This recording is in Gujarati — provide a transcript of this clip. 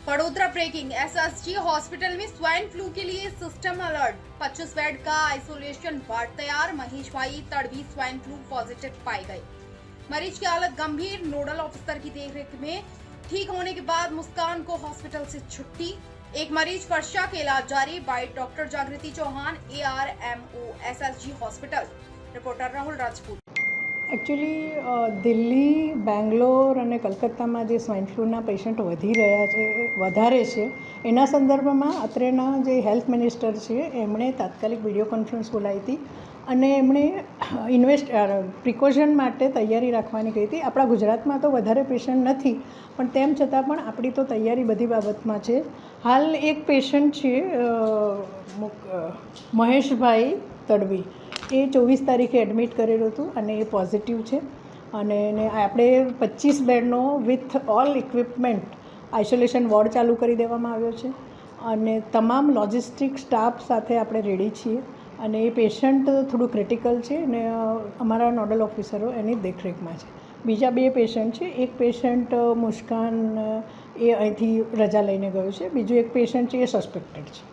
बड़ोदरा ब्रेकिंग। एसएसजी हॉस्पिटल में स्वाइन फ्लू के लिए सिस्टम अलर्ट। 25 बेड का आइसोलेशन वार्ड तैयार। महेश भाई तड़वी स्वाइन फ्लू पॉजिटिव पाए गए। मरीज की हालत गंभीर। नोडल ऑफिसर की देखरेख में ठीक होने के बाद मुस्कान को हॉस्पिटल से छुट्टी। एक मरीज वर्षा के इलाज जारी। By doctor Jagriti Chauhan, ARMO, SSG hospital. Reporter Rahul Rajput. Actually Delhi, Bangalore અને કલકત્તામાં જે સ્વાઇન ફ્લૂના પેશન્ટ વધારે છે એના સંદર્ભમાં અત્રેના જે હેલ્થ મિનિસ્ટર છે એમણે તાત્કાલિક વિડીયો કોન્ફરન્સ બોલાવી હતી અને એમણે પ્રિકોશન માટે તૈયારી રાખવાની કહી હતી. આપણા ગુજરાતમાં તો વધારે પેશન્ટ નથી, પણ તેમ છતાં પણ આપણી તો તૈયારી બધી બાબતમાં છે. હાલ એક પેશન્ટ છે મહેશભાઈ તડવી, એ 24 તારીખે એડમિટ કરેલું હતું અને એ પોઝિટિવ છે અને આપણે 25 બેડનો with all equipment isolation ward ચાલુ કરી દેવામાં આવ્યો છે અને તમામ લોજિસ્ટિક સ્ટાફ સાથે આપણે રેડી છીએ અને એ પેશન્ટ થોડું ક્રિટિકલ છે અને અમારા નોડલ ઓફિસરો એની દેખરેખમાં છે. બીજા 2 પેશન્ટ છે. એક પેશન્ટ મુસ્કાન એ અહીંથી રજા લઈને ગયો છે, બીજું એક પેશન્ટ છે એ સસ્પેક્ટેડ છે.